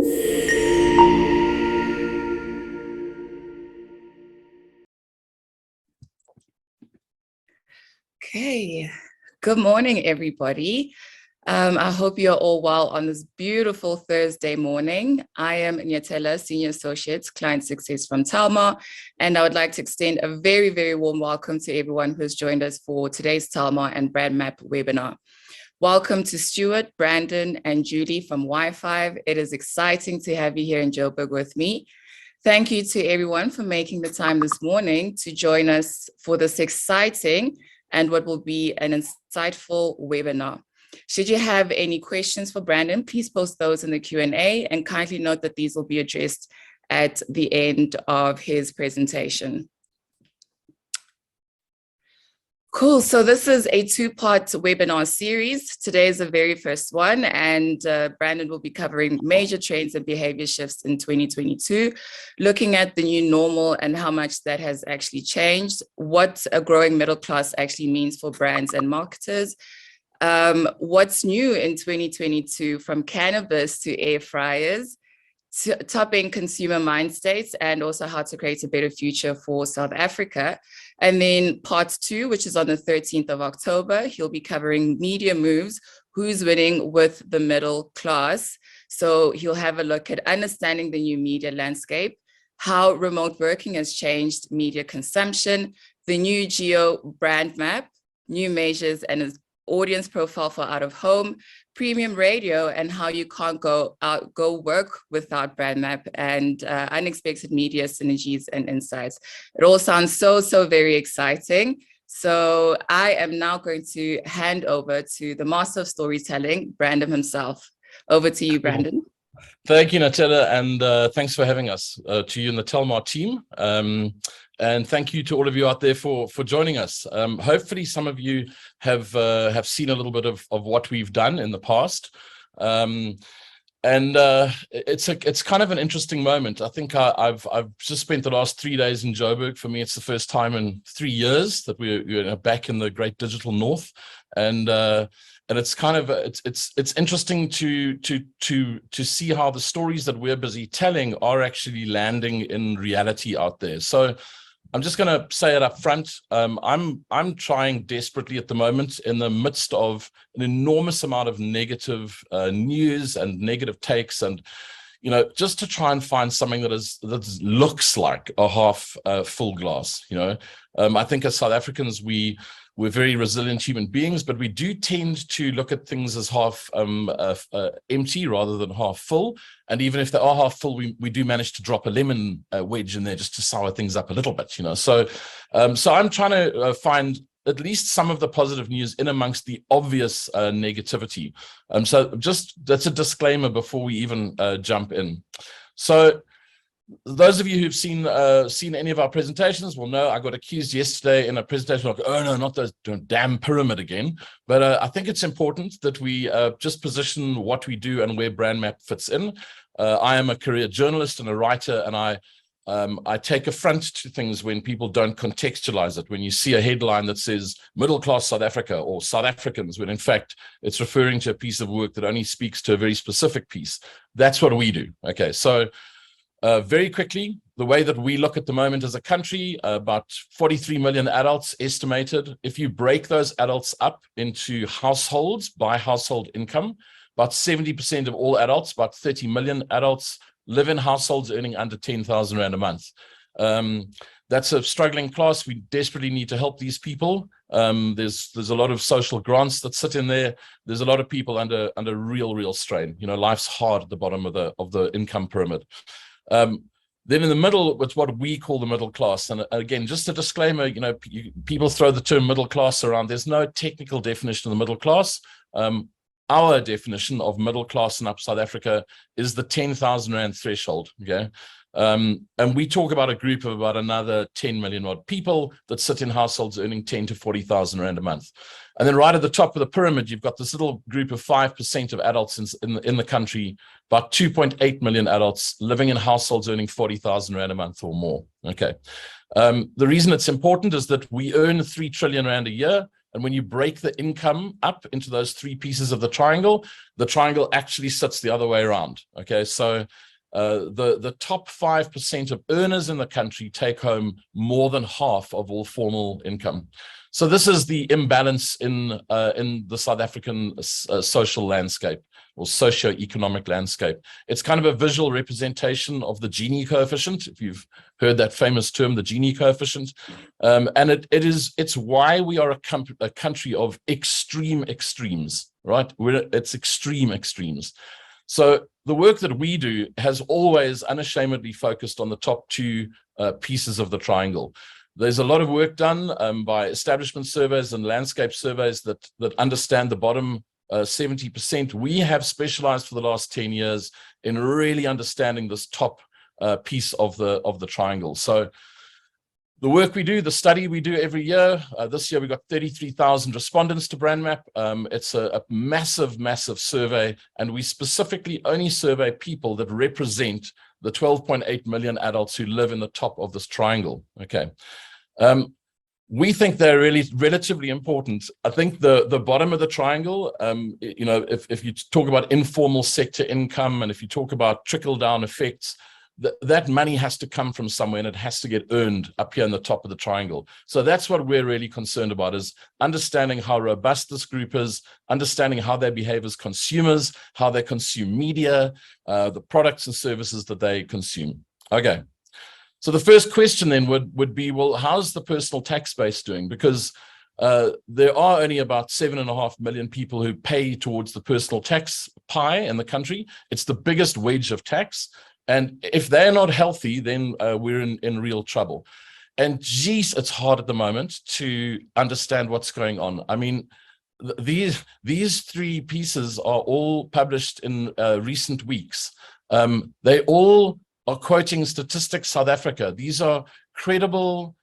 Okay, good morning, everybody. I hope you're all well on this beautiful Thursday morning. I am Nyatela, Senior Associate, Client Success from Telmar, and I would like to extend a very, very warm welcome to everyone who has joined us for today's Telmar and BrandMapp webinar. Welcome to Stuart, Brandon, and Julie from Wi-Fi. It is exciting to have you here in Joburg with me. Thank you to everyone for making the time this morning to join us for this exciting and what will be an insightful webinar. Should you have any questions for Brandon, please post those in the Q&A and kindly note that these will be addressed at the end of his presentation. Cool, so this is a two-part webinar series. Today is the very first one, and Brandon will be covering major trends and behavior shifts in 2022, looking at the new normal and how much that has actually changed, what a growing middle class actually means for brands and marketers, what's new in 2022 from cannabis to air fryers, topping consumer mind states, and also how to create a better future for South Africa. And then part 2, which is on the 13th of October, he'll be covering media moves, who's winning with the middle class. So he'll have a look at understanding the new media landscape, how remote working has changed media consumption, the new geo brand map, new measures and his audience profile for out of home, premium radio, and how you can't go work without BrandMapp, and unexpected media synergies and insights. It all sounds so very exciting. So I am now going to hand over to the master of storytelling, Brandon himself. Over to you, Brandon. Thank you, Natella, and thanks for having us, to you and the Telmar team. And thank you to all of you out there for joining us. Hopefully some of you have seen a little bit of what we've done in the past. It's kind of an interesting moment. I think I've just spent the last 3 days in Joburg. For me, it's the first time in 3 years that we're back in the great digital north. And it's kind of it's interesting to see how the stories that we're busy telling are actually landing in reality out there. So I'm just going to say it up front. I'm trying desperately at the moment, in the midst of an enormous amount of negative news and negative takes, and just to try and find something that looks like a half full glass. I think as South Africans, we're very resilient human beings, but we do tend to look at things as half empty rather than half full. And even if they are half full, we do manage to drop a lemon wedge in there just to sour things up a little bit, So I'm trying to find at least some of the positive news in amongst the obvious negativity. So just that's a disclaimer before we even jump in. So those of you who've seen any of our presentations will know I got accused yesterday in a presentation of, oh no, not those damn pyramid again. But I think it's important that we just position what we do and where BrandMapp fits in. I am a career journalist and a writer, and I take affront to things when people don't contextualize it. When you see a headline that says middle class South Africa or South Africans, when in fact it's referring to a piece of work that only speaks to a very specific piece. That's what we do. Okay, so very quickly, the way that we look at the moment as a country, about 43 million adults estimated. If you break those adults up into households by household income, about 70% of all adults, about 30 million adults, live in households earning under 10,000 Rand a month. That's a struggling class. We desperately need to help these people. There's a lot of social grants that sit in there. There's a lot of people under real strain. Life's hard at the bottom of the income pyramid. Then in the middle, it's what we call the middle class. And again, just a disclaimer, people throw the term middle class around. There's no technical definition of the middle class. Our definition of middle class in South Africa is the 10,000 Rand threshold. Okay. And we talk about a group of about another 10 million odd people that sit in households earning 10 to 40,000 Rand a month. And then right at the top of the pyramid, you've got this little group of 5% of adults in the country, about 2.8 million adults living in households earning 40,000 Rand a month or more. Okay. The reason it's important is that we earn 3 trillion Rand a year. And when you break the income up into those three pieces of the triangle actually sits the other way around. Okay, so the top 5% of earners in the country take home more than half of all formal income. So this is the imbalance in the South African social landscape or socio-economic landscape. It's kind of a visual representation of the Gini coefficient, if you've heard that famous term, the Gini coefficient. And it's why we are a country of extreme extremes, right? It's extreme extremes. So the work that we do has always unashamedly focused on the top two pieces of the triangle. There's a lot of work done by establishment surveys and landscape surveys that understand the bottom 70%. We have specialized for the last 10 years in really understanding this top piece of the triangle. So the work we do, the study we do every year, this year we got 33,000 respondents to BrandMapp. It's a massive, massive survey, and we specifically only survey people that represent the 12.8 million adults who live in the top of this triangle. Okay. We think they're really relatively important. I think the bottom of the triangle, if you talk about informal sector income, and if you talk about trickle-down effects, that money has to come from somewhere, and it has to get earned up here in the top of the triangle. So that's what we're really concerned about, is understanding how robust this group is, understanding how they behave as consumers, how they consume media, the products and services that they consume. Okay. So the first question then would be, well, how's the personal tax base doing? Because there are only about 7.5 million people who pay towards the personal tax pie in the country. It's the biggest wedge of tax. And if they're not healthy, then we're in real trouble. And geez, it's hard at the moment to understand what's going on. I mean, these three pieces are all published in recent weeks. They all are quoting Statistics South Africa. These are credible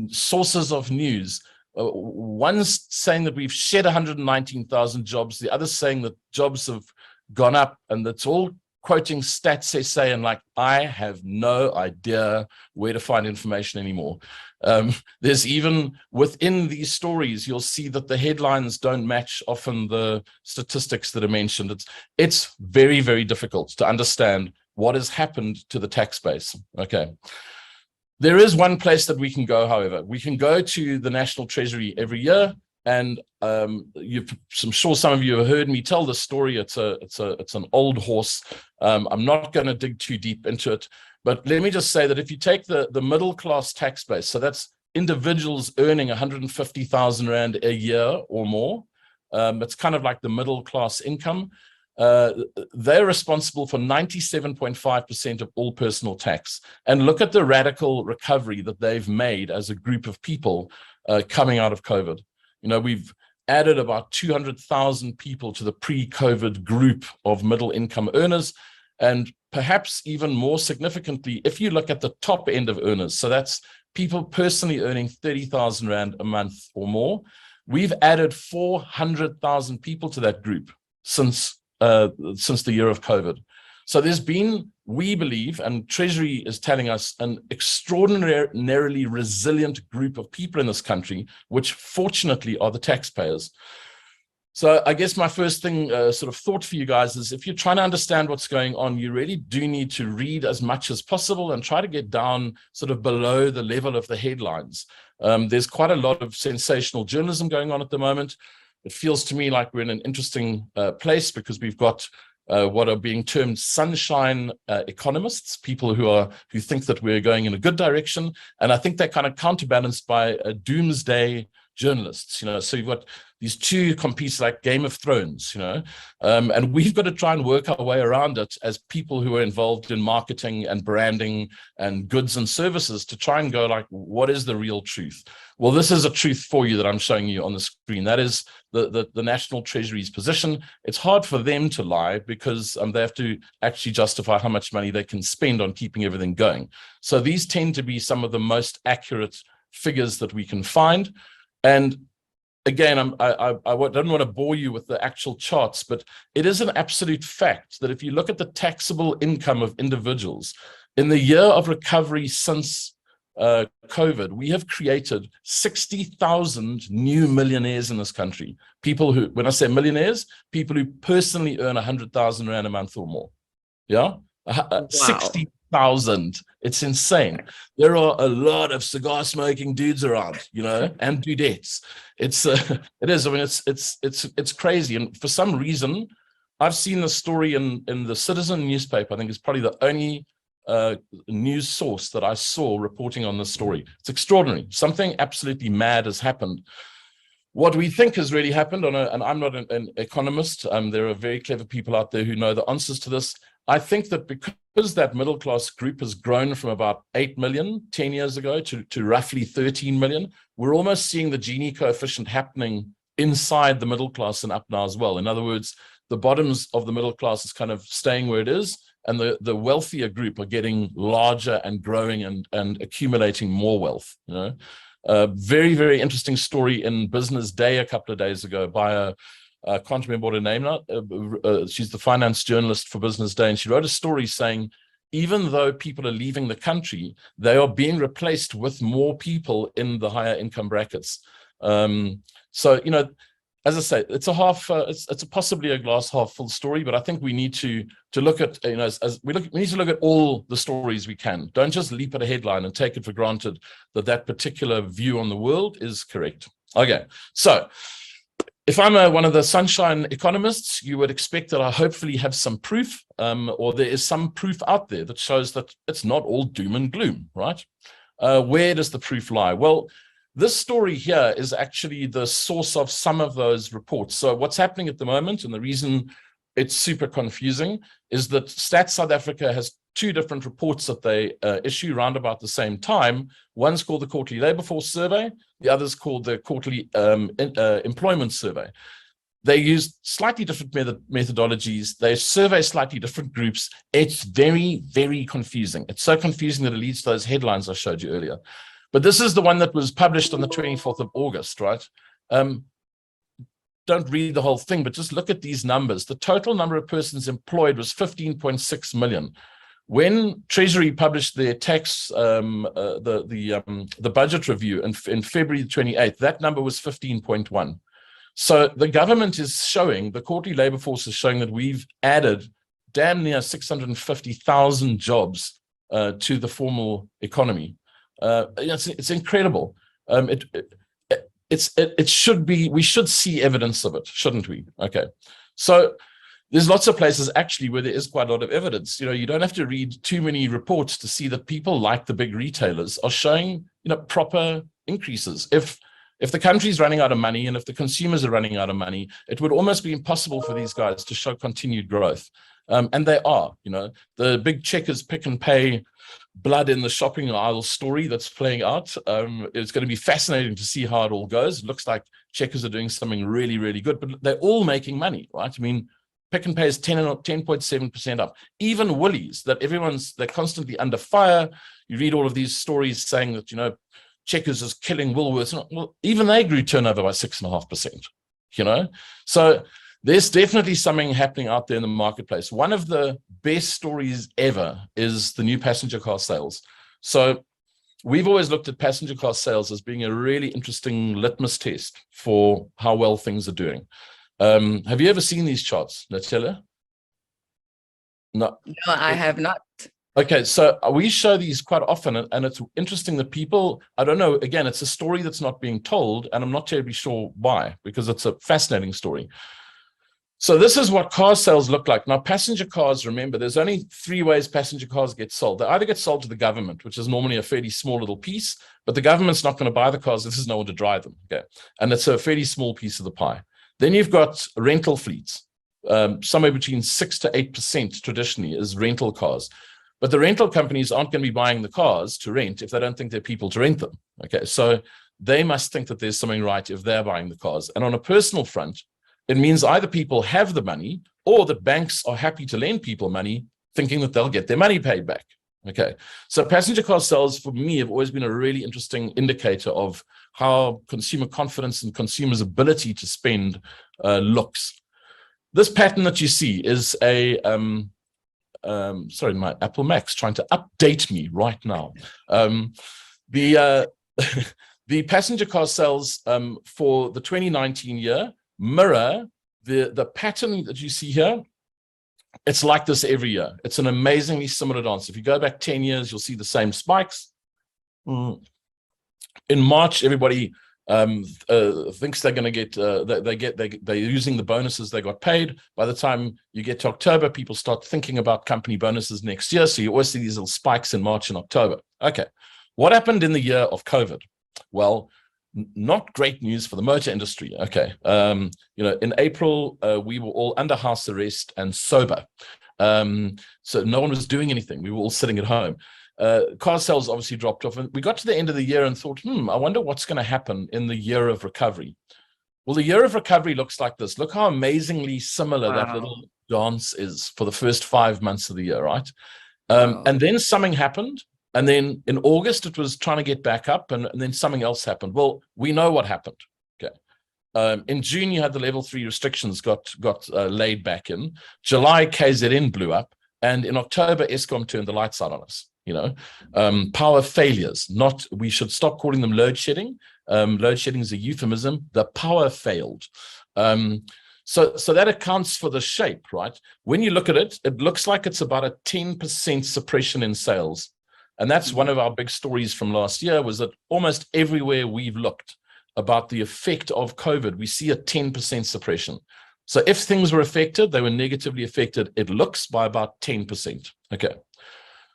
sources of news. One's saying that we've shed 119,000 jobs. The other's saying that jobs have gone up, and that's all quoting Stats SA, and like, I have no idea where to find information anymore. There's even within these stories, you'll see that the headlines don't match often the statistics that are mentioned. It's very, very difficult to understand what has happened to the tax base. Okay. There is one place that we can go, however. We can go to the National Treasury every year, and I'm sure some of you have heard me tell this story. It's an old horse. I'm not going to dig too deep into it, but let me just say that if you take the middle class tax base, so that's individuals earning 150,000 Rand a year or more, it's kind of like the middle class income. They're responsible for 97.5% of all personal tax. And look at the radical recovery that they've made as a group of people coming out of COVID. You know, we've added about 200,000 people to the pre-COVID group of middle income earners. And perhaps even more significantly, if you look at the top end of earners, so that's people personally earning 30,000 Rand a month or more, we've added 400,000 people to that group since the year of COVID. So there's been, we believe, and Treasury is telling us, an extraordinarily resilient group of people in this country, which fortunately are the taxpayers. So I guess my first thing, sort of thought for you guys is, if you're trying to understand what's going on, you really do need to read as much as possible and try to get down sort of below the level of the headlines. There's quite a lot of sensational journalism going on at the moment. It feels to me like we're in an interesting place, because we've got what are being termed sunshine economists, people who think that we're going in a good direction, and I think they're kind of counterbalanced by doomsday journalists. You know, so you've got these two competes like Game of Thrones. You know, and we've got to try and work our way around it as people who are involved in marketing and branding and goods and services, to try and go like, what is the real truth? Well, this is a truth for you that I'm showing you on the screen. That is the National Treasury's position. It's hard for them to lie, because they have to actually justify how much money they can spend on keeping everything going. So these tend to be some of the most accurate figures that we can find. And again, I don't want to bore you with the actual charts, but it is an absolute fact that if you look at the taxable income of individuals in the year of recovery since COVID, we have created 60,000 new millionaires in this country. People who, when I say millionaires, people who personally earn 100,000 Rand a month or more. Yeah. Wow. 60,000. It's insane. There are a lot of cigar smoking dudes around, you know, and dudettes. It is. I mean, it's crazy. And for some reason, I've seen the story in the Citizen newspaper. I think it's probably the only news source that I saw reporting on this story. It's extraordinary. Something absolutely mad has happened. What we think has really happened, and I'm not an economist, there are very clever people out there who know the answers to this. I think that because that middle class group has grown from about 8 million 10 years ago to roughly 13 million, we're almost seeing the Gini coefficient happening inside the middle class and up now as well. In other words, the bottoms of the middle class is kind of staying where it is, and the wealthier group are getting larger and growing and accumulating more wealth. You know, very, very interesting story in Business Day a couple of days ago by I can't remember what her name now. She's the finance journalist for Business Day, and she wrote a story saying, even though people are leaving the country, they are being replaced with more people in the higher income brackets. So, you know, as I say, it's a possibly a glass half full story, but I think we need to look at, you know, we need to look at all the stories we can. Don't just leap at a headline and take it for granted that that particular view on the world is correct. Okay, so if I'm one of the sunshine economists, you would expect that I hopefully have some proof, or there is some proof out there that shows that it's not all doom and gloom, right? Where does the proof lie? Well, this story here is actually the source of some of those reports. So what's happening at the moment, and the reason it's super confusing, is that Stats South Africa has two different reports that they issue around about the same time. One's called the Quarterly Labour Force Survey. The other's called the Quarterly Employment Survey. They use slightly different methodologies. They survey slightly different groups. It's very, very confusing. It's so confusing that it leads to those headlines I showed you earlier. But this is the one that was published on the 24th of August, right? Don't read the whole thing, but just look at these numbers. The total number of persons employed was 15.6 million. When Treasury published their tax, the budget review in February 28th, that number was 15.1. So the government is showing, the Quarterly Labour Force is showing that we've added damn near 650,000 jobs to the formal economy. It's incredible. It should be, we should see evidence of it, shouldn't we? Okay, so there's lots of places actually where there is quite a lot of evidence. You know, you don't have to read too many reports to see that people like the big retailers are showing, you know, proper increases. If the country's running out of money and if the consumers are running out of money, it would almost be impossible for these guys to show continued growth. And they are, you know, the big Checkers Pick and Pay blood in the shopping aisle story that's playing out. It's going to be fascinating to see how it all goes. It looks like Checkers are doing something really, really good, but they're all making money, right? I mean, Pick and Pay is 10.7% up. Even Woolies, that they're constantly under fire. You read all of these stories saying that, you know, Checkers is killing Woolworths. Well, even they grew turnover by 6.5%, you know? So there's definitely something happening out there in the marketplace. One of the best stories ever is the new passenger car sales. So we've always looked at passenger car sales as being a really interesting litmus test for how well things are doing. Have you ever seen these charts, Natalia? No. No, I have not. Okay, so we show these quite often, and it's interesting that people, I don't know, again, it's a story that's not being told, and I'm not terribly sure why, because it's a fascinating story. So this is what car sales look like. Now, passenger cars, remember, there's only three ways passenger cars get sold. They either get sold to the government, which is normally a fairly small little piece, but the government's not going to buy the cars if there's no one to drive them. Okay, and it's a fairly small piece of the pie. Then you've got rental fleets. Somewhere between 6 to 8% traditionally is rental cars. But the rental companies aren't going to be buying the cars to rent if they don't think there are people to rent them. Okay, so they must think that there's something right if they're buying the cars. And on a personal front, it means either people have the money or that banks are happy to lend people money thinking that they'll get their money paid back. Okay, so passenger car sales for me have always been a really interesting indicator of how consumer confidence and consumers' ability to spend looks. This pattern that you see is a, sorry, my Apple Mac's trying to update me right now. The the passenger car sales for the 2019 year mirror the pattern that you see here. It's like this every year. It's an amazingly similar dance. If you go back 10 years, you'll see the same spikes. In March, everybody thinks they're going to get, they're using the bonuses they got paid. By the time you get to October, people start thinking about company bonuses next year. So you always see these little spikes in March and October. Okay. What happened in the year of COVID? Well, not great news for the motor industry. Okay. In April, we were all under house arrest and sober. So no one was doing anything. We were all sitting at home. Car sales obviously dropped off. And we got to the end of the year and thought, I wonder what's going to happen in the year of recovery. Well, the year of recovery looks like this. Look how amazingly similar that little dance is for the first 5 months of the year, right? And then something happened. And then in August, it was trying to get back up, and then something else happened. Well, we know what happened. Okay. In June, you had the level 3 restrictions got laid back in. July, KZN blew up. And in October, Eskom turned the lights out on us. Power failures. We should stop calling them load shedding. Load shedding is a euphemism. The power failed. So that accounts for the shape, right? When you look at it, it looks like it's about a 10% suppression in sales. And that's one of our big stories from last year, was that almost everywhere we've looked about the effect of COVID, we see a 10% suppression. So if things were affected, they were negatively affected, it looks, by about 10%. Okay.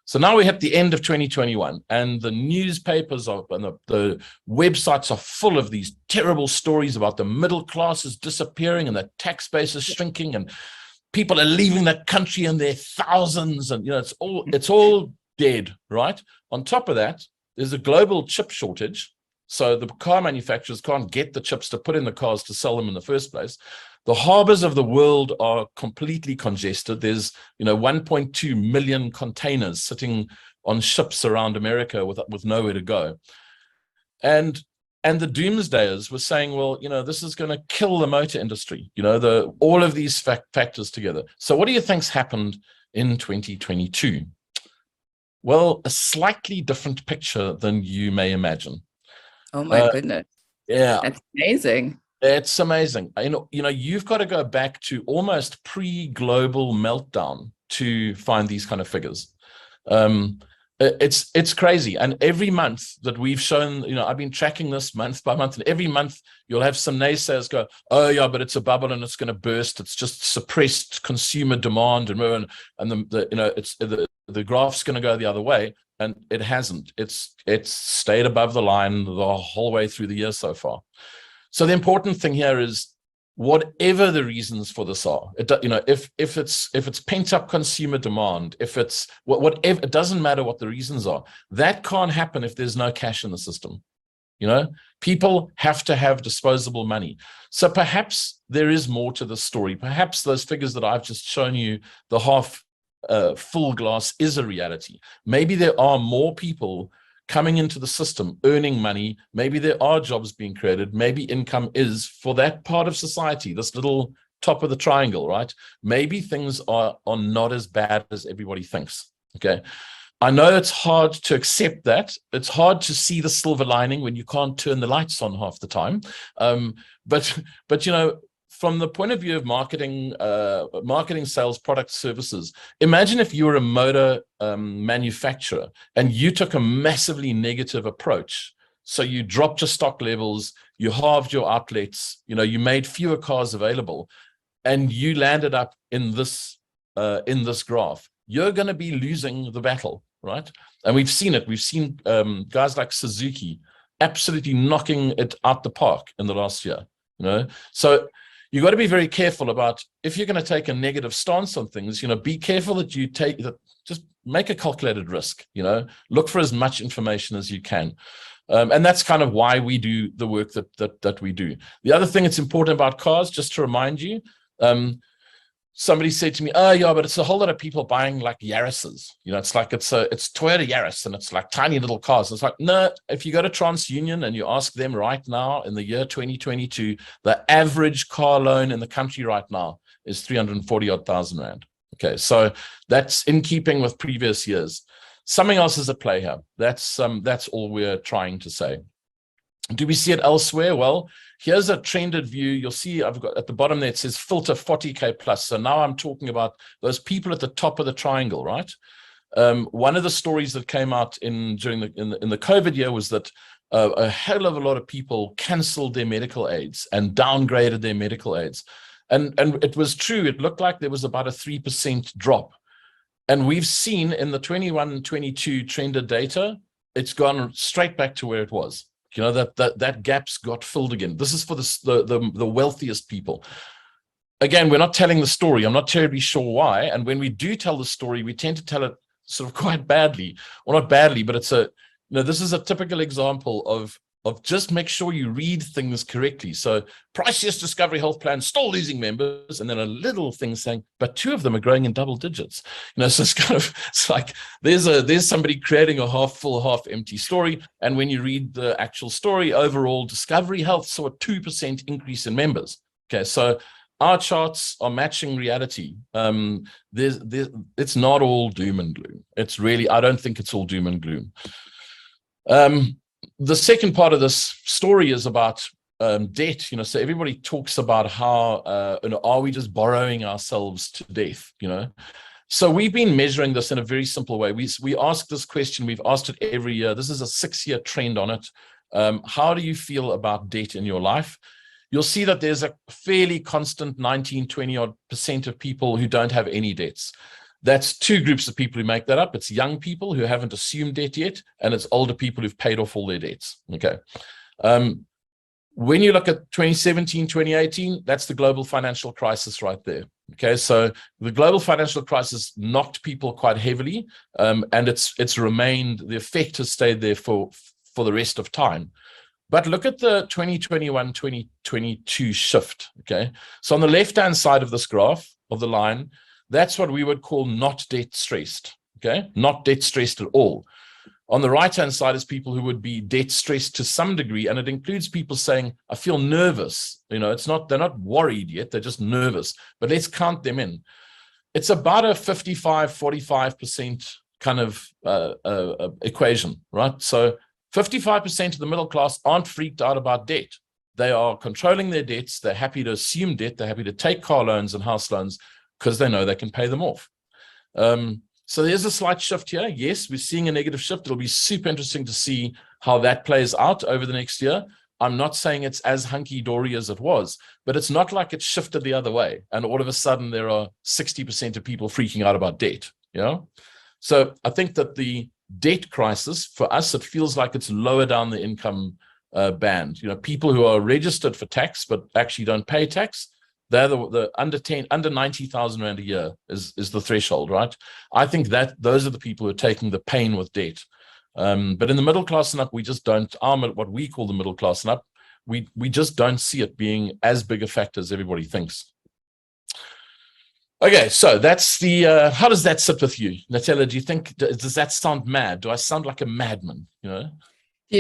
So now we hit the end of 2021, and the newspapers and the websites are full of these terrible stories about the middle class is disappearing and the tax base is shrinking and people are leaving the country in their thousands, and it's all dead, right? On top of that, there's a global chip shortage. So the car manufacturers can't get the chips to put in the cars to sell them in the first place. The harbors of the world are completely congested. There's 1.2 million containers sitting on ships around America with nowhere to go. And the doomsdayers were saying, well, this is going to kill the motor industry, all of these factors together. So what do you think's happened in 2022? Well, a slightly different picture than you may imagine. Oh my goodness. Yeah. That's amazing. It's amazing. You've got to go back to almost pre-global meltdown to find these kind of figures. It's crazy. And every month that we've shown, I've been tracking this month by month, and every month you'll have some naysayers go, oh yeah, but it's a bubble and it's going to burst. It's just suppressed consumer demand, and the graph's going to go the other way. And it hasn't. It's stayed above the line the whole way through the year so far. So the important thing here is, whatever the reasons for this are, if it's pent up consumer demand, if it's whatever, it doesn't matter what the reasons are. That can't happen if there's no cash in the system. People have to have disposable money. So perhaps there is more to the story. Perhaps those figures that I've just shown you, the half full glass, is a reality. Maybe there are more people coming into the system, earning money. Maybe there are jobs being created. Maybe income is for that part of society, this little top of the triangle, right? Maybe things are not as bad as everybody thinks. Okay. I know it's hard to accept that. It's hard to see the silver lining when you can't turn the lights on half the time. But from the point of view of marketing, sales, product, services, imagine if you were a motor manufacturer and you took a massively negative approach. So you dropped your stock levels, you halved your outlets, you made fewer cars available, and you landed up in this graph. You're going to be losing the battle, right? And we've seen it. We've seen guys like Suzuki absolutely knocking it out the park in the last year. So you've got to be very careful about, if you're going to take a negative stance on things, be careful that you just make a calculated risk, look for as much information as you can. And that's kind of why we do the work that we do. The other thing that's important about cars, just to remind you, somebody said to me, oh yeah, but it's a whole lot of people buying like Yaris's. It's like it's Toyota Yaris, and it's like tiny little cars. It's like, no, if you go to TransUnion and you ask them right now in the year 2022, the average car loan in the country right now is 340,000 Rand. Okay, so that's in keeping with previous years. something else is at play here. That's all we're trying to say. Do we see it elsewhere? Well, here's a trended view. You'll see I've got at the bottom there, it says filter 40K plus. So now I'm talking about those people at the top of the triangle, right? One of the stories that came out during the COVID year was that a hell of a lot of people canceled their medical aids and downgraded their medical aids. And it was true. It looked like there was about a 3% drop. And we've seen in the 21-22 trended data, it's gone straight back to where it was. You know, that gap's got filled again. This is for the wealthiest people. Again, we're not telling the story. I'm not terribly sure why. And when we do tell the story, we tend to tell it sort of quite badly, or not badly, but this is a typical example of just make sure you read things correctly. So Price Discovery Health Plan still losing members, and then a little thing saying, but 2 of them are growing in double digits. So it's like there's somebody creating a half full, half empty story. And when you read the actual story, overall Discovery Health saw a 2% increase in members. Okay, so our charts are matching reality. It's not all doom and gloom. It's really, I don't think it's all doom and gloom. The second part of this story is about debt. So everybody talks about how, are we just borrowing ourselves to death? So we've been measuring this in a very simple way. We ask this question. We've asked it every year. This is a 6-year trend on it. How do you feel about debt in your life? You'll see that there's a fairly constant 19-20% of people who don't have any debts. That's 2 groups of people who make that up. It's young people who haven't assumed debt yet, and it's older people who've paid off all their debts. Okay. When you look at 2017, 2018, that's the global financial crisis right there. Okay, so the global financial crisis knocked people quite heavily, and it's remained, the effect has stayed there for the rest of time. But look at the 2021, 2022 shift. Okay, so on the left-hand side of this graph of the line, that's what we would call not debt stressed, okay? Not debt stressed at all. On the right-hand side is people who would be debt stressed to some degree, and it includes people saying, I feel nervous. They're not worried yet, they're just nervous, but let's count them in. It's about a 55-45% kind of equation, right? So 55% of the middle class aren't freaked out about debt. They are controlling their debts, they're happy to assume debt, they're happy to take car loans and house loans, because they know they can pay them off. So there's a slight shift here. Yes, we're seeing a negative shift. It'll be super interesting to see how that plays out over the next year. I'm not saying it's as hunky-dory as it was, but it's not like it's shifted the other way. And all of a sudden, there are 60% of people freaking out about debt. So I think that the debt crisis, for us, it feels like it's lower down the income band. People who are registered for tax, but actually don't pay tax, they're the under 90,000 Rand a year is the threshold, right? I think that those are the people who are taking the pain with debt. But in the middle class and up, we just don't, what we call the middle class and up, we just don't see it being as big a factor as everybody thinks. Okay, so that's the, how does that sit with you? Natella, do you think, does that sound mad? Do I sound like a madman, You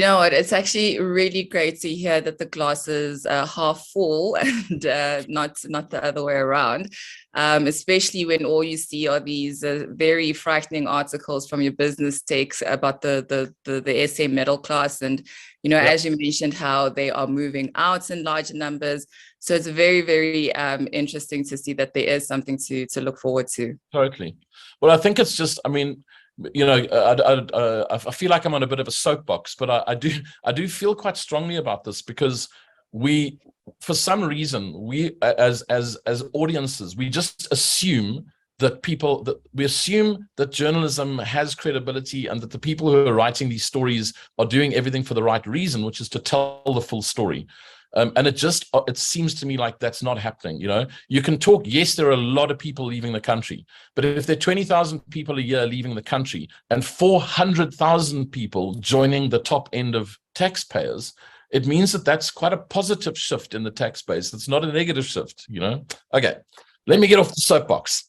know what? It's actually really great to hear that the glass is half full and not the other way around, especially when all you see are these very frightening articles from your business takes about the SA middle class. And, as you mentioned, how they are moving out in larger numbers. So it's very, very interesting to see that there is something to look forward to. Totally. Well, I think it's just, I feel like I'm on a bit of a soapbox, but I do feel quite strongly about this because for some reason, we as audiences, we just assume that journalism has credibility and that the people who are writing these stories are doing everything for the right reason, which is to tell the full story. And it seems to me like that's not happening. You can talk, yes, there are a lot of people leaving the country, but if there are 20,000 people a year leaving the country and 400,000 people joining the top end of taxpayers, it means that that's quite a positive shift in the tax base. It's not a negative shift, Okay, let me get off the soapbox.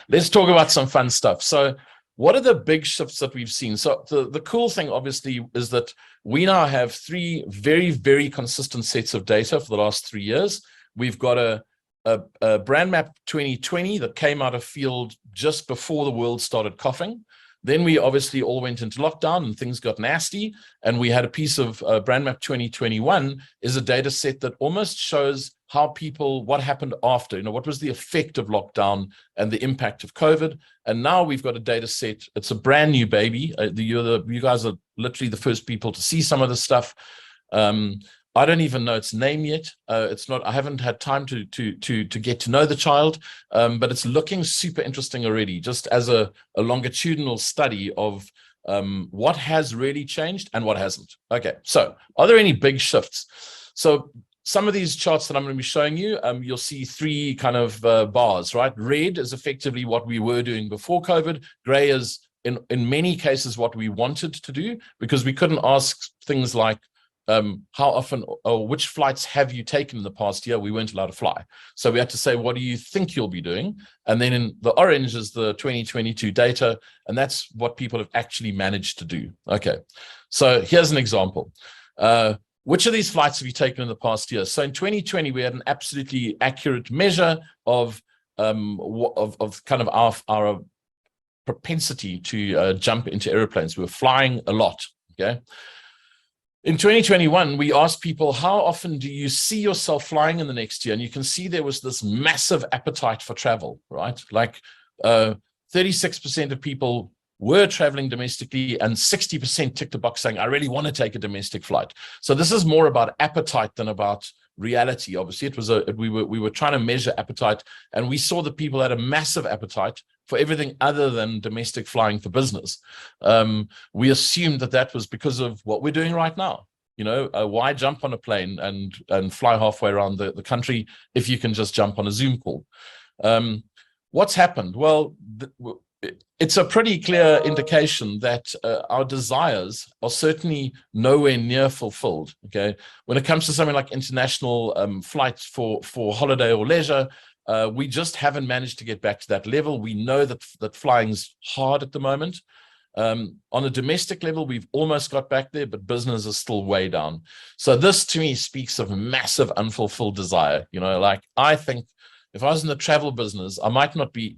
Let's talk about some fun stuff. So what are the big shifts that we've seen? So the cool thing, obviously, is that we now have 3 very, very consistent sets of data for the last 3 years. We've got a BrandMapp 2020 that came out of field just before the world started coughing. Then we obviously all went into lockdown and things got nasty. And we had a piece of BrandMapp 2021 is a data set that almost shows how people, what happened after, what was the effect of lockdown and the impact of COVID. And now we've got a data set. It's a brand new baby. You guys are literally the first people to see some of this stuff. I don't even know its name yet. It's not. I haven't had time to get to know the child, but it's looking super interesting already. Just as a longitudinal study of what has really changed and what hasn't. Okay, so are there any big shifts? So some of these charts that I'm going to be showing you, you'll see three kind of bars, right? Red is effectively what we were doing before COVID. Gray is in many cases what we wanted to do, because we couldn't ask things like how often or which flights have you taken in the past year? We weren't allowed to fly. So we had to say, what do you think you'll be doing? And then in the orange is the 2022 data. And that's what people have actually managed to do. Okay. So here's an example. Which of these flights have you taken in the past year? So in 2020, we had an absolutely accurate measure of kind of our propensity to jump into airplanes. We were flying a lot. Okay. In 2021, we asked people, how often do you see yourself flying in the next year? And you can see there was this massive appetite for travel, right? Like 36% of people were traveling domestically and 60% ticked the box saying, I really want to take a domestic flight. So this is more about appetite than about reality. Obviously, it was we were trying to measure appetite, and we saw that people had a massive appetite for everything other than domestic flying for business. We assumed that was because of what we're doing right now. Why jump on a plane and fly halfway around the country if you can just jump on a Zoom call? What's happened? Well, it's a pretty clear indication that our desires are certainly nowhere near fulfilled. Okay, when it comes to something like international flights for holiday or leisure, we just haven't managed to get back to that level. We know that flying's hard at the moment. On a domestic level, we've almost got back there, but business is still way down. So this to me speaks of massive unfulfilled desire. Like, I think if I was in the travel business, I might not be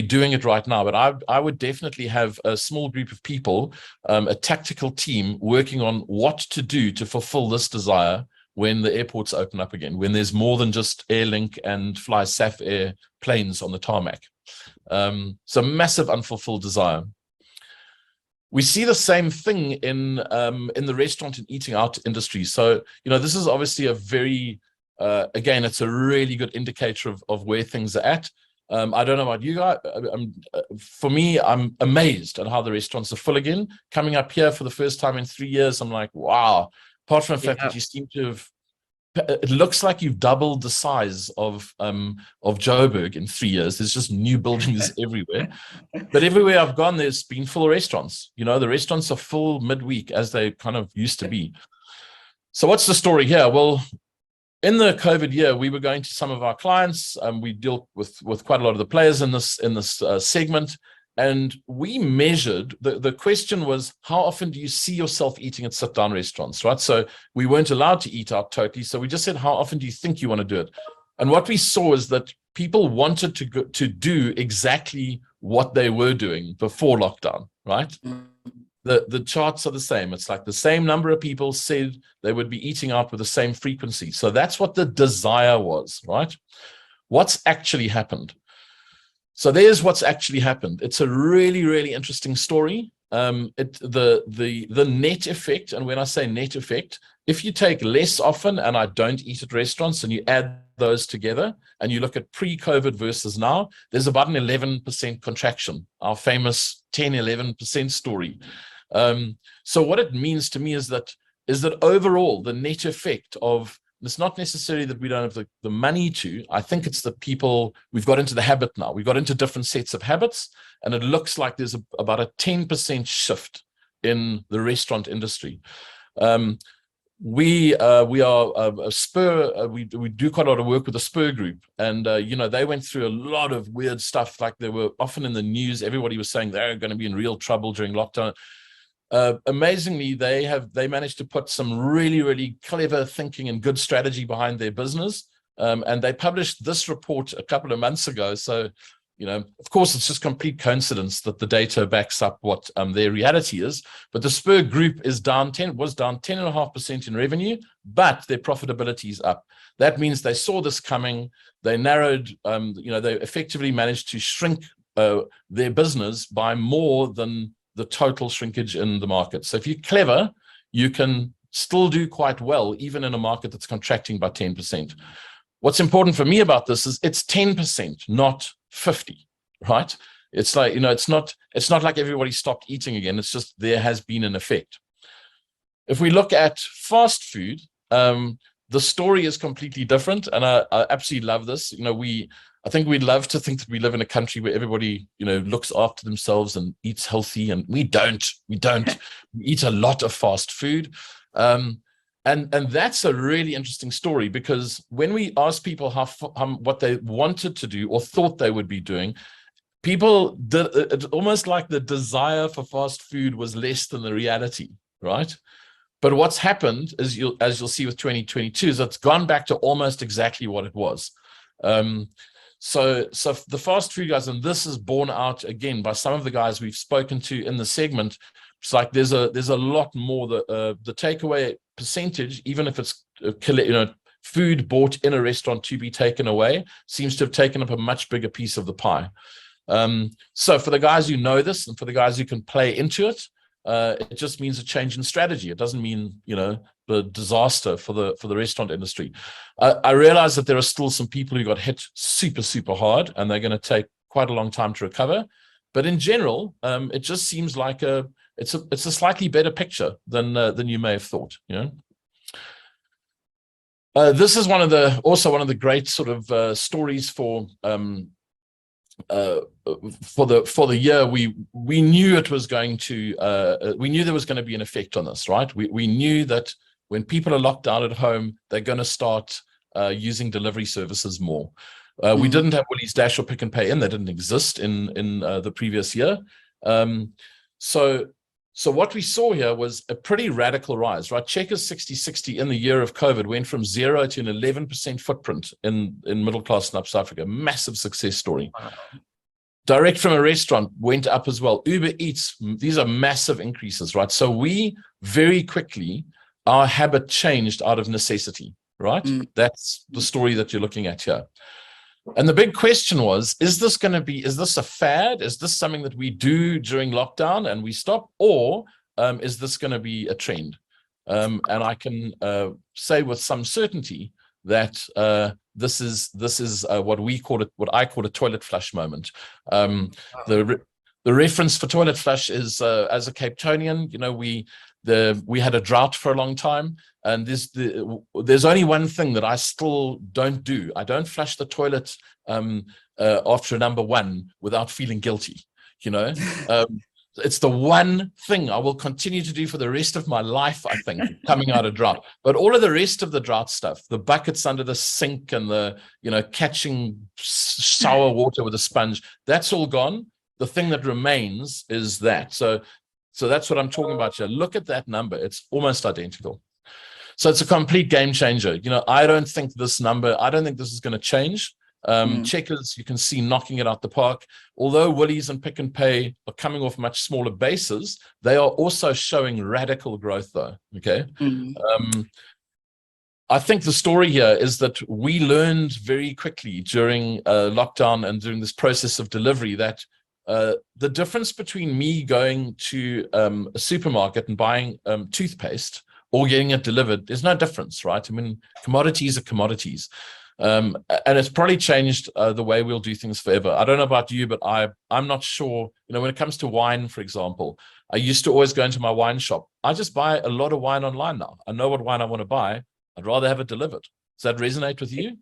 doing it right now, but I would definitely have a small group of people, a tactical team working on what to do to fulfill this desire when the airports open up again, when there's more than just Airlink and Fly SAF Air planes on the tarmac. So massive unfulfilled desire. We see the same thing in the restaurant and eating out industry. So, this is obviously a very, again, it's a really good indicator of where things are at. I don't know about you guys. For me, I'm amazed at how the restaurants are full again. Coming up here for the first time in 3 years, I'm like, wow. Apart from the fact that you seem to have, it looks like you've doubled the size of Joburg in 3 years. There's just new buildings everywhere. But everywhere I've gone, there's been full restaurants. The restaurants are full midweek as they kind of used to be. So what's the story here? Well, in the COVID year, we were going to some of our clients. We deal with quite a lot of the players in this segment, and we measured. The question was, how often do you see yourself eating at sit-down restaurants, right? So we weren't allowed to eat out totally. So we just said, how often do you think you want to do it? And what we saw is that people wanted to do exactly what they were doing before lockdown, right? The charts are the same. It's like the same number of people said they would be eating out with the same frequency. So that's what the desire was, right? What's actually happened? So there's what's actually happened. It's a really, really interesting story. The net effect, and when I say net effect, if you take less often and I don't eat at restaurants and you add those together and you look at pre-COVID versus now, there's about an 11% contraction, our famous 10-11% story. So what it means to me is that overall the net effect of, it's not necessarily that we don't have the money to, I think it's the people, we've got into the habit now, we've got into different sets of habits, and it looks like there's about a 10% shift in the restaurant industry. We are a Spur, we do quite a lot of work with the Spur group, and they went through a lot of weird stuff. Like, they were often in the news, everybody was saying they're going to be in real trouble during lockdown. Amazingly, they managed to put some really, really clever thinking and good strategy behind their business, and they published this report a couple of months ago. So Of course, it's just complete coincidence that the data backs up what their reality is. But the Spur Group was down 10.5% in revenue, but their profitability is up. That means they saw this coming. They narrowed, they effectively managed to shrink their business by more than the total shrinkage in the market. So if you're clever, you can still do quite well, even in a market that's contracting by 10%. What's important for me about this is it's 10%, not 50, right? It's like, it's not like everybody stopped eating again. It's just there has been an effect. If we look at fast food, the story is completely different. And I absolutely love this. I think we'd love to think that we live in a country where everybody, looks after themselves and eats healthy. And we don't. We eat a lot of fast food. And that's a really interesting story, because when we asked people what they wanted to do or thought they would be doing, people did it almost like the desire for fast food was less than the reality, right? But what's happened is, as you'll see with 2022, is it's gone back to almost exactly what it was. So the fast food guys, and this is borne out again by some of the guys we've spoken to in the segment. It's like there's a lot more. The takeaway percentage, even if it's food bought in a restaurant to be taken away, seems to have taken up a much bigger piece of the pie. So for the guys who know this, and for the guys who can play into it, it just means a change in strategy. It doesn't mean the disaster for the restaurant industry. I realize that there are still some people who got hit super hard, and they're going to take quite a long time to recover. But in general, it just seems like it's a slightly better picture than you may have thought. This is also one of the great sort of stories for the year. We knew it was going to. We knew there was going to be an effect on this, right? We knew that when people are locked down at home, they're going to start using delivery services more. We didn't have Woolies Dash or Pick n Pay in. They didn't exist in the previous year. So what we saw here was a pretty radical rise, right? Checkers 60/60 in the year of COVID went from 0 to an 11% footprint in middle class in South Africa. Massive success story. Wow. Direct from a restaurant went up as well. Uber Eats, these are massive increases, right? So we very quickly, our habit changed out of necessity, right? That's the story that you're looking at here. And the big question was, is this a fad? Is this something that we do during lockdown and we stop? Or is this going to be a trend? And I can say with some certainty that this is what I call a toilet flush moment. The reference for toilet flush is, as a Cape Townian, we had a drought for a long time, and there's only one thing that I still don't do. I don't flush the toilet after number one without feeling guilty. It's the one thing I will continue to do for the rest of my life, I think, coming out of drought. But all of the rest of the drought stuff, the buckets under the sink and the catching sour water with a sponge, that's all gone. The thing that remains is that. So that's what I'm talking about here. Look at that number. It's almost identical. So it's a complete game changer. I don't think this is going to change. Checkers, you can see, knocking it out the park. Although Woolies and Pick n Pay are coming off much smaller bases, they are also showing radical growth though. Okay. I think the story here is that we learned very quickly during lockdown and during this process of delivery that the difference between me going to a supermarket and buying toothpaste or getting it delivered, there's no difference, right? I mean, commodities are commodities. And it's probably changed the way we'll do things forever. I don't know about you, but I'm not sure, when it comes to wine, for example, I used to always go into my wine shop. I just buy a lot of wine online now. I know what wine I want to buy. I'd rather have it delivered. Does that resonate with you?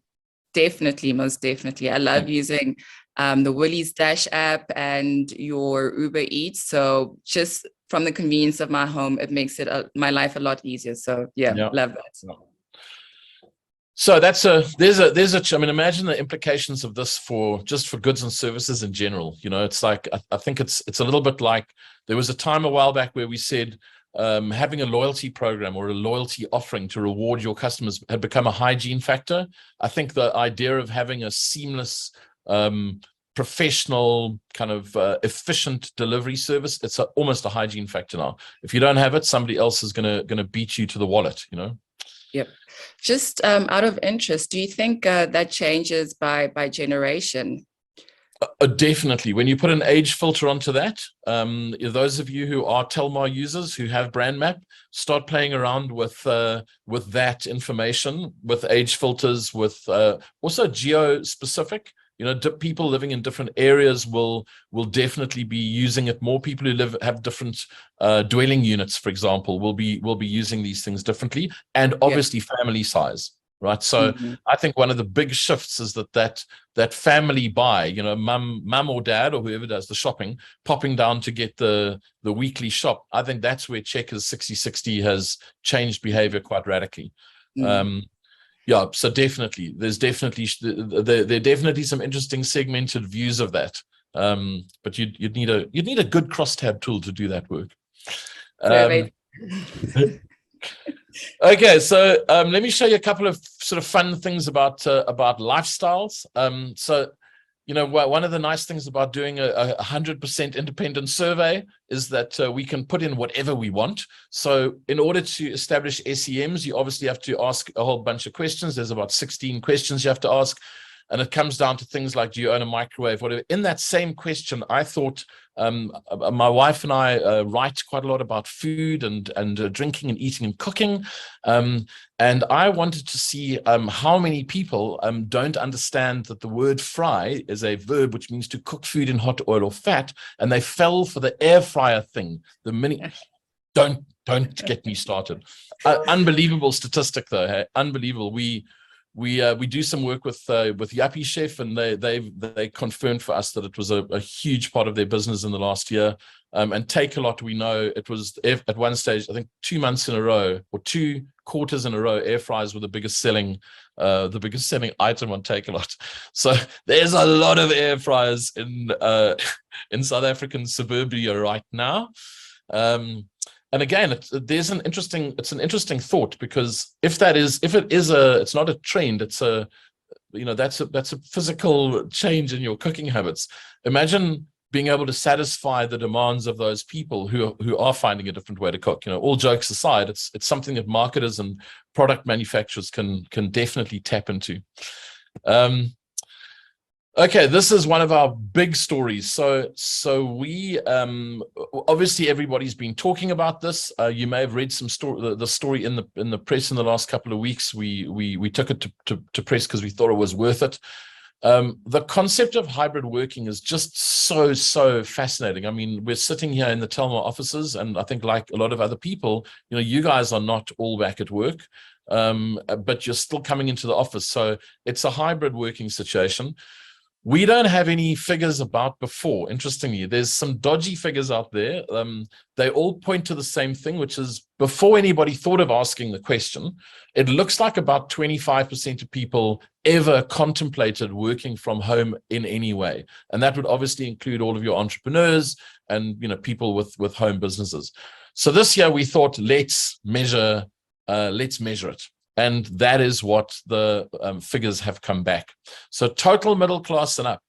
Definitely, most definitely. I love using the Woolies Dash app and your Uber Eats. So just from the convenience of my home, it makes my life a lot easier. So yeah. Love that. Yeah. So I mean, imagine the implications of this for goods and services in general. It's like, I think it's a little bit like, there was a time a while back where we said having a loyalty program or a loyalty offering to reward your customers had become a hygiene factor. I think the idea of having a seamless professional kind of efficient delivery service. It's almost a hygiene factor now. If you don't have it, somebody else is gonna beat you to the wallet, you know. Yep. Just out of interest, do you think that changes by generation? Definitely. When you put an age filter onto that, those of you who are Telmar users who have BrandMapp, start playing around with that information, with age filters, with also geo-specific. You know, people living in different areas will definitely be using it more. People who have different dwelling units, for example, will be using these things differently, and obviously family size. Right. So I think one of the big shifts is that family buy, you know, mum or dad or whoever does the shopping, popping down to get the weekly shop. I think that's where Checkers 60/60 has changed behavior quite radically. Yeah, so definitely, there are definitely some interesting segmented views of that. But you'd need a good crosstab tool to do that work. Okay, so let me show you a couple of sort of fun things about lifestyles. So, you know, one of the nice things about doing a 100% independent survey is that we can put in whatever we want. So in order to establish SEMs, you obviously have to ask a whole bunch of questions. There's about 16 questions you have to ask. And it comes down to things like, do you own a microwave, whatever. In that same question, I thought, my wife and I write quite a lot about food and drinking and eating and cooking. And I wanted to see how many people don't understand that the word fry is a verb which means to cook food in hot oil or fat. And they fell for the air fryer thing. Don't get me started. Unbelievable statistic though. Hey? Unbelievable. We do some work with Yuppie Chef, and they confirmed for us that it was a huge part of their business in the last year. And Take a Lot, we know it was at one stage, I think 2 months in a row or 2 quarters in a row, air fryers were the biggest selling item on Take a Lot. So there's a lot of air fryers in South African suburbia right now. And again, it's an interesting thought, because it's not a trend, it's that's a physical change in your cooking habits. Imagine being able to satisfy the demands of those people who are finding a different way to cook. You know, all jokes aside, it's something that marketers and product manufacturers can definitely tap into. Okay, this is one of our big stories. So we obviously everybody's been talking about this. You may have read the story in the press in the last couple of weeks. We took it to press because we thought it was worth it. The concept of hybrid working is just so fascinating. I mean, we're sitting here in the Telmar offices, and I think, like a lot of other people, you know, you guys are not all back at work, but you're still coming into the office. So it's a hybrid working situation. We don't have any figures about before. Interestingly, there's some dodgy figures out there. They all point to the same thing, which is before anybody thought of asking the question, it looks like about 25% of people ever contemplated working from home in any way. And that would obviously include all of your entrepreneurs and, you know, people with home businesses. So this year we thought, let's measure it. And that is what the figures have come back. So total middle class and up,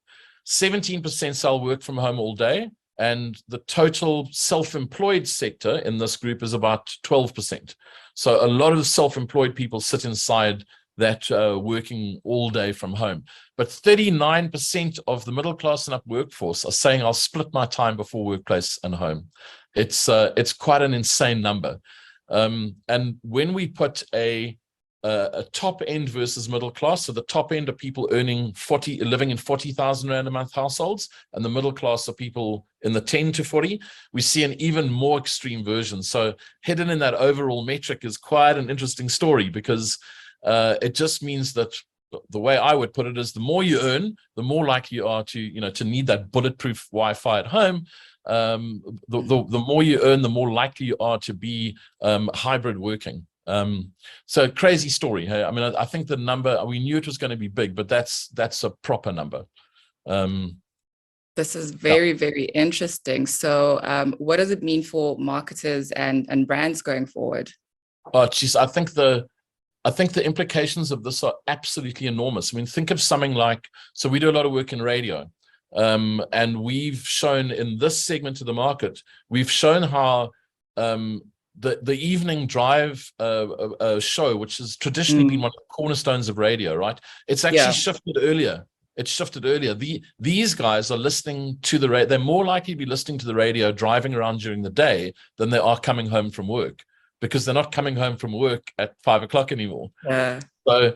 17% say I'll work from home all day. And the total self-employed sector in this group is about 12%. So a lot of self-employed people sit inside that working all day from home. But 39% of the middle class and up workforce are saying I'll split my time before workplace and home. It's quite an insane number. And when we put a top end versus middle class, so the top end are people living in 40,000 Rand a month households, and the middle class are people in the 10 to 40, we see an even more extreme version. So hidden in that overall metric is quite an interesting story, because it just means that the way I would put it is, the more you earn, the more likely you are to need that bulletproof Wi-Fi at home. The more you earn, the more likely you are to be hybrid working. So crazy story. Hey? I mean, I think the number, we knew it was going to be big, but that's a proper number. This is very, very interesting. So what does it mean for marketers and brands going forward? Oh, geez, I think the implications of this are absolutely enormous. I mean, think of something like, so we do a lot of work in radio. And we've shown in this segment of the market, we've shown how the evening drive show, which has traditionally been one of the cornerstones of radio, right? It's actually shifted earlier. It's shifted earlier. These guys are listening to the radio. They're more likely to be listening to the radio driving around during the day than they are coming home from work, because they're not coming home from work at 5 o'clock anymore. So,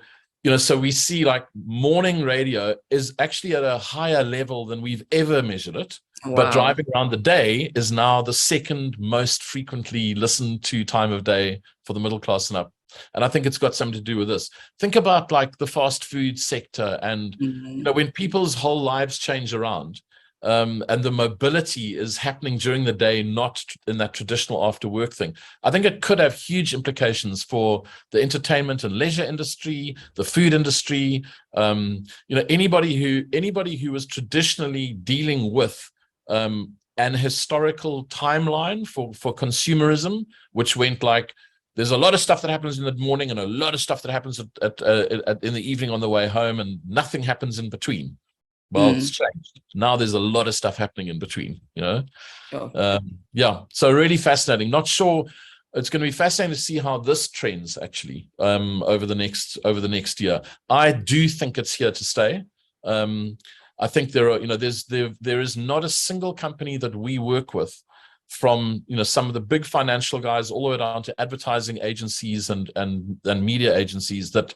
so we see like morning radio is actually at a higher level than we've ever measured it. Wow. But driving around the day is now the second most frequently listened to time of day for the middle class and up. And I think it's got something to do with this. Think about like the fast food sector and, when people's whole lives change around, and the mobility is happening during the day, not in that traditional after work thing. I think it could have huge implications for the entertainment and leisure industry, the food industry. Anybody who was traditionally dealing with an historical timeline for consumerism, which went like, there's a lot of stuff that happens in the morning and a lot of stuff that happens in the evening on the way home, and nothing happens in between. Well, it's changed. Now there's a lot of stuff happening in between, So really fascinating. Not sure. It's going to be fascinating to see how this trends actually over the next year. I do think it's here to stay. I think there is not a single company that we work with, from some of the big financial guys all the way down to advertising agencies and media agencies that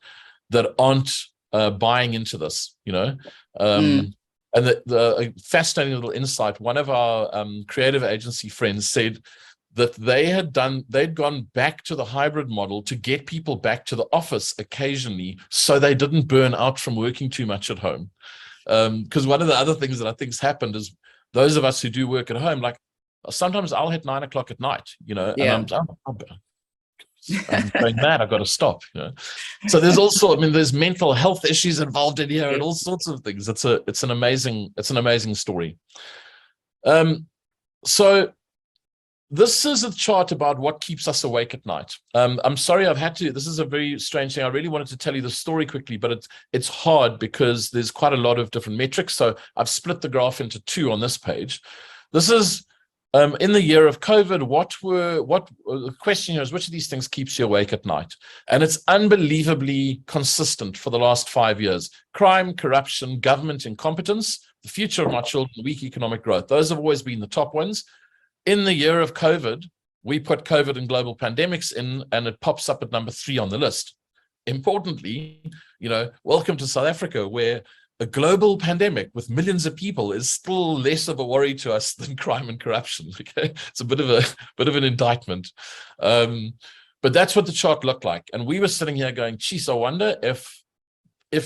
aren't buying into this, and the fascinating little insight. One of our creative agency friends said that they'd gone back to the hybrid model to get people back to the office occasionally, so they didn't burn out from working too much at home. Because one of the other things that I think's happened is those of us who do work at home, like, sometimes I'll hit 9 o'clock at night, and I'm going mad. I've got to stop. So there's also, there's mental health issues involved in here and all sorts of things. It's an amazing story. So this is a chart about what keeps us awake at night. I'm sorry, this is a very strange thing. I really wanted to tell you the story quickly, but it's hard because there's quite a lot of different metrics. So I've split the graph into two on this page. This is in the year of COVID, the question here is, which of these things keeps you awake at night? And it's unbelievably consistent for the last 5 years. Crime, corruption, government incompetence, the future of my children, weak economic growth. Those have always been the top ones. In the year of COVID, we put COVID and global pandemics in, and it pops up at number 3 on the list. Importantly, welcome to South Africa, where a global pandemic with millions of people is still less of a worry to us than crime and corruption. Okay, it's a bit of an indictment, but that's what the chart looked like. And we were sitting here going, geez, I wonder if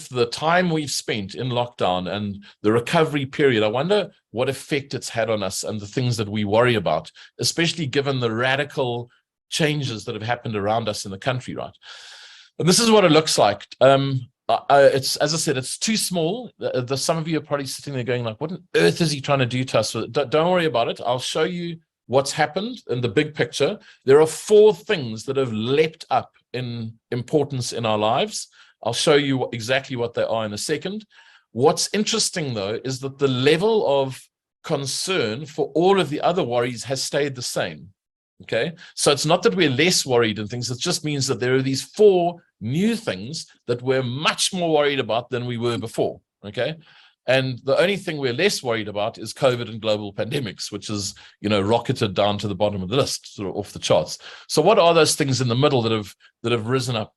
the time we've spent in lockdown and the recovery period, I wonder what effect it's had on us and the things that we worry about, especially given the radical changes that have happened around us in the country, right? And this is what it looks like. It's, as I said, it's too small. Some of you are probably sitting there going like, what on earth is he trying to do to us? Don't worry about it. I'll show you what's happened in the big picture. There are 4 things that have leapt up in importance in our lives. I'll show you exactly what they are in a second. What's interesting, though, is that the level of concern for all of the other worries has stayed the same. Okay, so it's not that we're less worried and things. It just means that there are these 4 new things that we're much more worried about than we were before. Okay, and the only thing we're less worried about is COVID and global pandemics, which is, rocketed down to the bottom of the list, sort of off the charts. So what are those things in the middle that have risen up?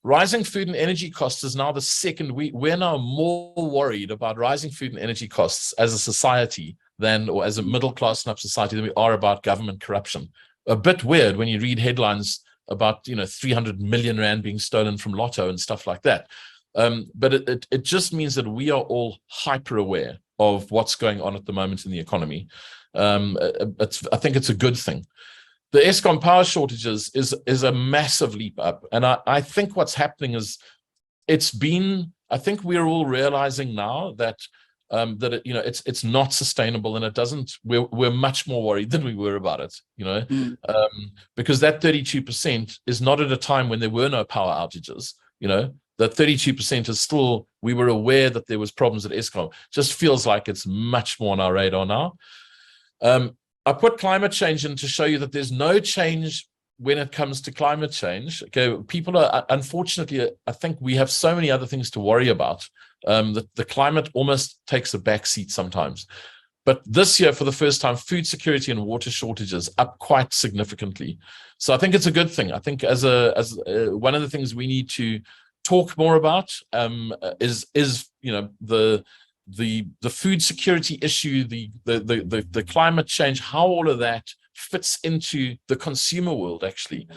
Rising food and energy costs is now the second. We're now more worried about rising food and energy costs as a society or as a middle class and up society than we are about government corruption. A bit weird when you read headlines about 300 million rand being stolen from Lotto and stuff like that. But it just means that we are all hyper aware of what's going on at the moment in the economy. I think it's a good thing. The Eskom power shortages is a massive leap up, and I think what's happening is I think we're all realizing now that it's not sustainable, and it doesn't. We're much more worried than we were about it, because that 32% is not at a time when there were no power outages. the 32% is still, we were aware that there was problems at Eskom. Just feels like it's much more on our radar now. I put climate change in to show you that there's no change when it comes to climate change. Okay, people are, unfortunately, I think we have so many other things to worry about that the climate almost takes a back seat sometimes. But this year, for the first time, food security and water shortages up quite significantly. So I think it's a good thing. I think as one of the things we need to talk more about is the food security issue, the climate change, how all of that fits into the consumer world. Actually,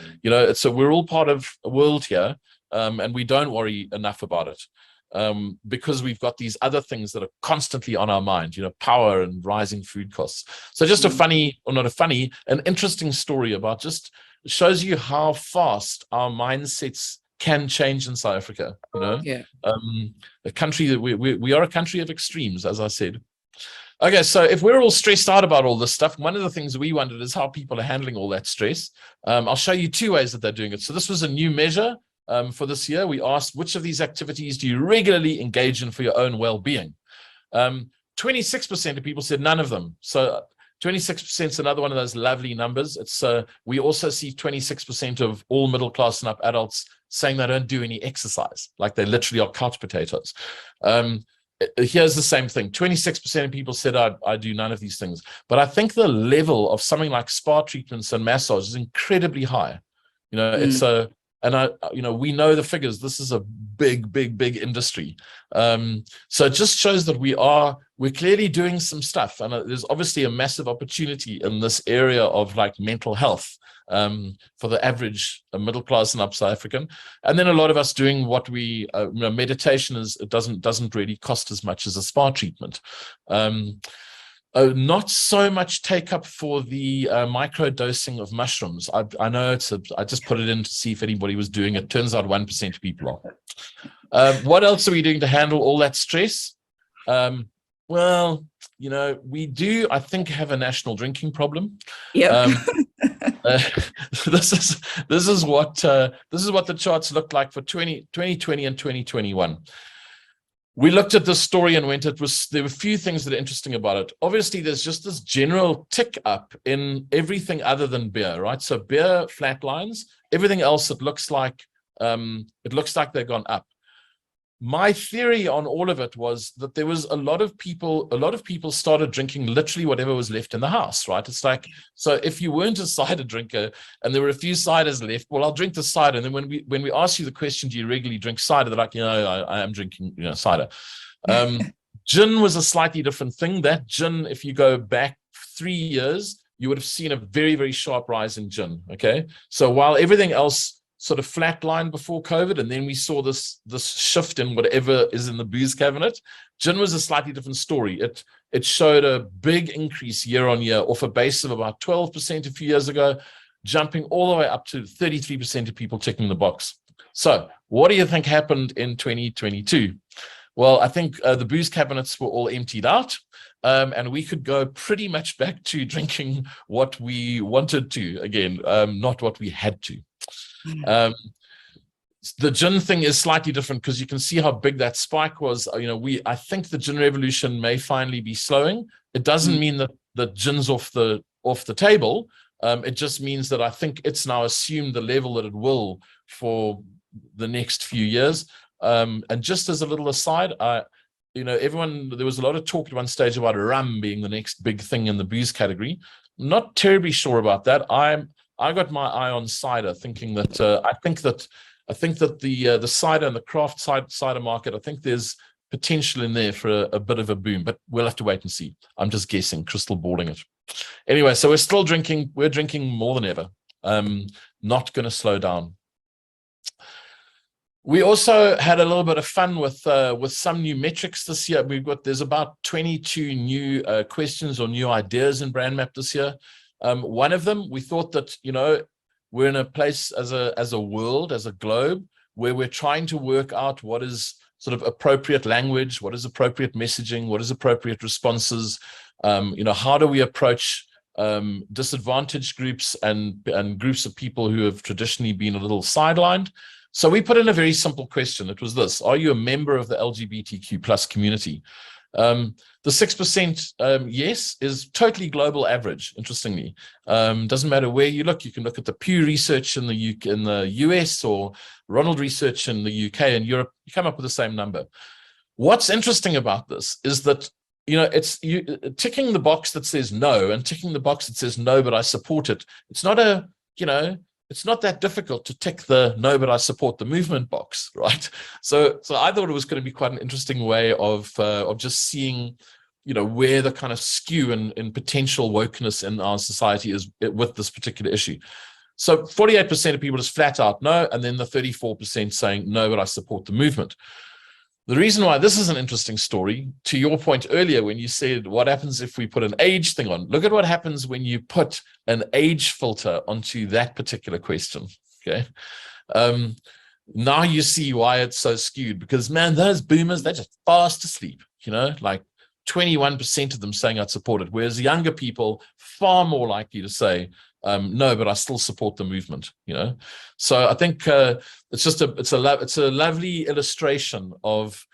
so we're all part of a world here, and we don't worry enough about it. Because we've got these other things that are constantly on our mind, power and rising food costs. So just an interesting story about, just shows you how fast our mindsets can change in South Africa. A country that we are a country of extremes, as I said. Okay, so if we're all stressed out about all this stuff, one of the things we wondered is how people are handling all that stress. I'll show you two ways that they're doing it. So this was a new measure. For this year, we asked, which of these activities do you regularly engage in for your own well-being? 26% of people said none of them. So 26% is another one of those lovely numbers. It's we also see 26% of all middle class and up adults saying they don't do any exercise, like they literally are couch potatoes. Here's the same thing. 26% of people said I do none of these things. But I think the level of something like spa treatments and massage is incredibly high. It's a And we know the figures. This is a big industry. So it just shows that we're clearly doing some stuff, and there's obviously a massive opportunity in this area of like mental health for the average middle class and up South African. And then a lot of us doing what we meditation it doesn't really cost as much as a spa treatment. Not so much take up for the micro dosing of mushrooms. I know I just put it in to see if anybody was doing it. Turns out 1% of people are. What else are we doing to handle all that stress? Well, we do, I think, have a national drinking problem. Yeah. This is what the charts look like for 2020 and 2021. We looked at this story and there were a few things that are interesting about it. Obviously, there's just this general tick up in everything other than beer, right? So beer flatlines, everything else, it looks like they've gone up. My theory on all of it was that there was a lot of people started drinking literally whatever was left in the house, right? It's like, so if you weren't a cider drinker and there were a few ciders left, well, I'll drink the cider. And then when we ask you the question, do you regularly drink cider? They're like, I am drinking, cider. Gin was a slightly different thing. That gin, if you go back 3 years, you would have seen a very, very sharp rise in gin, okay? So while everything else sort of flatlined before COVID, and then we saw this shift in whatever is in the booze cabinet, gin was a slightly different story. It showed a big increase year on year off a base of about 12% a few years ago, jumping all the way up to 33% of people ticking the box. So what do you think happened in 2022? Well, I think the booze cabinets were all emptied out, and we could go pretty much back to drinking what we wanted to again, not what we had to. The gin thing is slightly different because you can see how big that spike was. I think the gin revolution may finally be slowing. It doesn't mean that the gin's off the table. It just means that I think it's now assumed the level that it will for the next few years. And just as a little aside, there was a lot of talk at one stage about rum being the next big thing in the booze category. I'm not terribly sure about that. I got my eye on cider, thinking that I think that the cider and the craft cider market, I think there's potential in there for a bit of a boom, but we'll have to wait and see. I'm just guessing, crystal balling it. Anyway, so we're still drinking. We're drinking more than ever. Not going to slow down. We also had a little bit of fun with some new metrics this year. There's about 22 new questions or new ideas in BrandMapp this year. One of them, we thought that, we're in a place as a world, as a globe, where we're trying to work out what is sort of appropriate language, what is appropriate messaging, what is appropriate responses, how do we approach disadvantaged groups and groups of people who have traditionally been a little sidelined. So we put in a very simple question. It was this: are you a member of the LGBTQ plus community? The 6% yes is totally global average, interestingly. Doesn't matter where you look. You can look at the Pew research in the US or Ronald research in the UK and Europe. You come up with the same number. What's interesting about this is that, it's you ticking the box that says no and ticking the box that says no, but I support it. It's not it's not that difficult to tick the no, but I support the movement box, right? So I thought it was going to be quite an interesting way of just seeing, where the kind of skew in potential wokeness in our society is with this particular issue. So 48% of people just flat out no, and then the 34% saying no, but I support the movement. The reason why this is an interesting story, to your point earlier, when you said, what happens if we put an age thing on? Look at what happens when you put an age filter onto that particular question, okay? Now you see why it's so skewed, because, man, those boomers, they're just fast asleep, like 21% of them saying I'd support it, whereas younger people, far more likely to say, no, but I still support the movement, So I think it's a lovely illustration of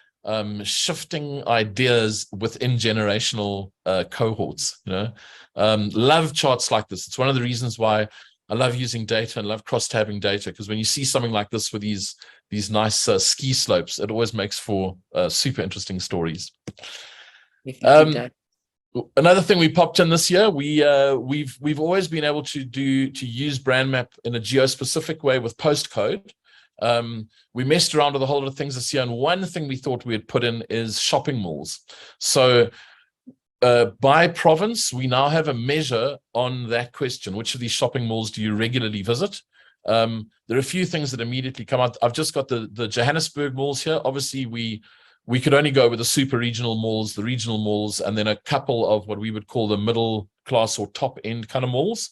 shifting ideas within generational cohorts, love charts like this. It's one of the reasons why I love using data and love cross-tabbing data, because when you see something like this with these nice ski slopes, it always makes for super interesting stories. Another thing we popped in this year, we've always been able to use BrandMapp in a geo-specific way with postcode. We messed around with a whole lot of things this year, and one thing we thought we'd put in is shopping malls. So by province, we now have a measure on that question: which of these shopping malls do you regularly visit? There are a few things that immediately come out. I've just got the Johannesburg malls here. Obviously, we could only go with the super regional malls, the regional malls, and then a couple of what we would call the middle class or top end kind of malls.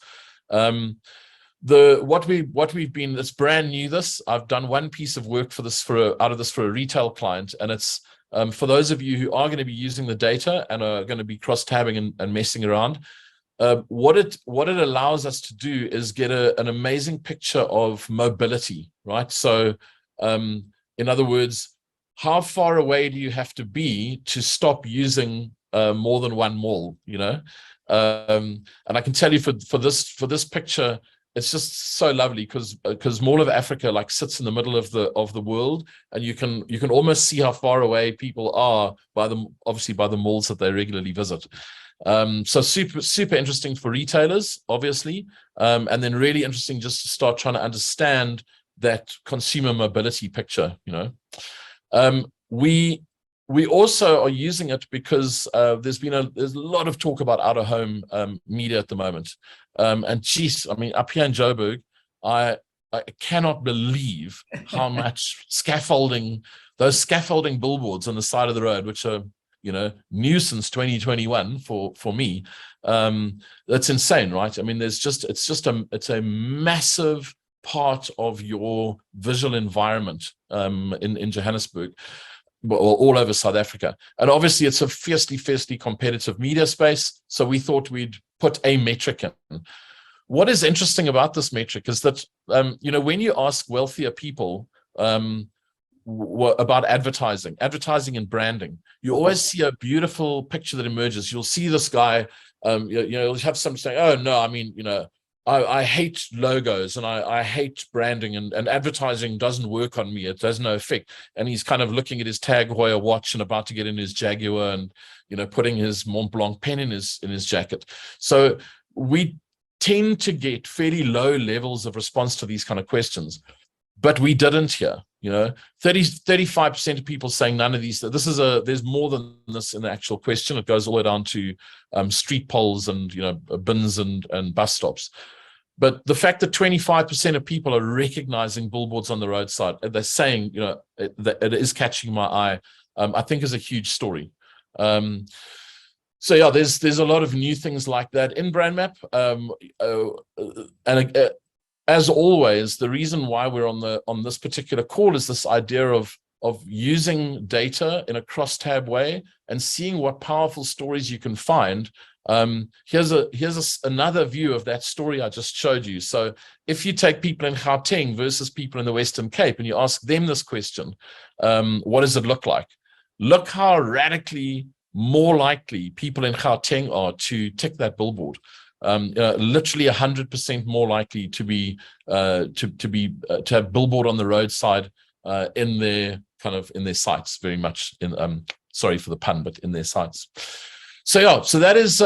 What we've been, it's brand new. I've done one piece of work out of this for a retail client, and it's for those of you who are going to be using the data and are going to be cross-tabbing and messing around. What it allows us to do is get an amazing picture of mobility, right? So in other words, how far away do you have to be to stop using more than one mall, and I can tell you for this picture, it's just so lovely because Mall of Africa like sits in the middle of the world, and you can almost see how far away people are obviously by the malls that they regularly visit. So super interesting for retailers, obviously, and then really interesting just to start trying to understand that consumer mobility picture, We also are using it because there's a lot of talk about out-of-home media at the moment. And geez, I mean, up here in Joburg, I cannot believe how much those scaffolding billboards on the side of the road, which are, new since 2021 for me. That's insane, right? I mean, it's a massive part of your visual environment in Johannesburg, all over South Africa. And obviously it's a fiercely competitive media space. So we thought we'd put a metric in. What is interesting about this metric is that, when you ask wealthier people about advertising and branding, you always see a beautiful picture that emerges. You'll see this guy, you'll have some saying, oh no, I mean, I hate logos and I hate branding and advertising doesn't work on me. It has no effect. And he's kind of looking at his Tag Heuer watch and about to get in his Jaguar and, putting his Mont Blanc pen in his jacket. So we tend to get fairly low levels of response to these kind of questions, but we didn't here. 35% of people saying none of these. There's more than this in the actual question. It goes all the way down to street polls and bins and bus stops. But the fact that 25% of people are recognizing billboards on the roadside, they're saying that it is catching my eye, I think is a huge story. So yeah, there's a lot of new things like that in BrandMapp, and as always, the reason why we're on this particular call is this idea of using data in a cross-tab way and seeing what powerful stories you can find Another view of that story I just showed you. So if you take people in Gauteng versus people in the Western Cape and you ask them this question, what does it look like? Look how radically more likely people in Gauteng are to tick that billboard. Literally 100% more likely to be to have billboard on the roadside in their sites, very much in sorry for the pun, but in their sites. So yeah, so that is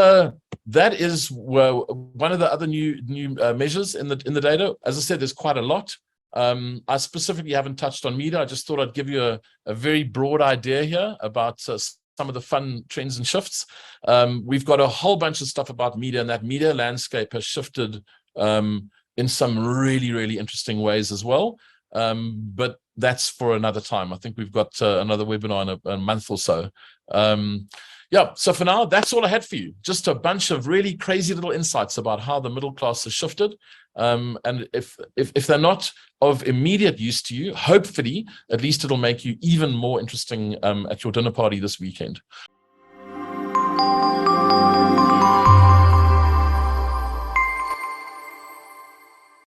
one of the other new measures in the data. As I said, there's quite a lot. I specifically haven't touched on media. I just thought I'd give you a very broad idea here about some of the fun trends and shifts. We've got a whole bunch of stuff about media, and that media landscape has shifted in some really, really interesting ways as well. But that's for another time. I think we've got another webinar in a month or so. Yeah, so for now, that's all I had for you. Just a bunch of really crazy little insights about how the middle class has shifted. And if they're not of immediate use to you, hopefully, at least it'll make you even more interesting at your dinner party this weekend.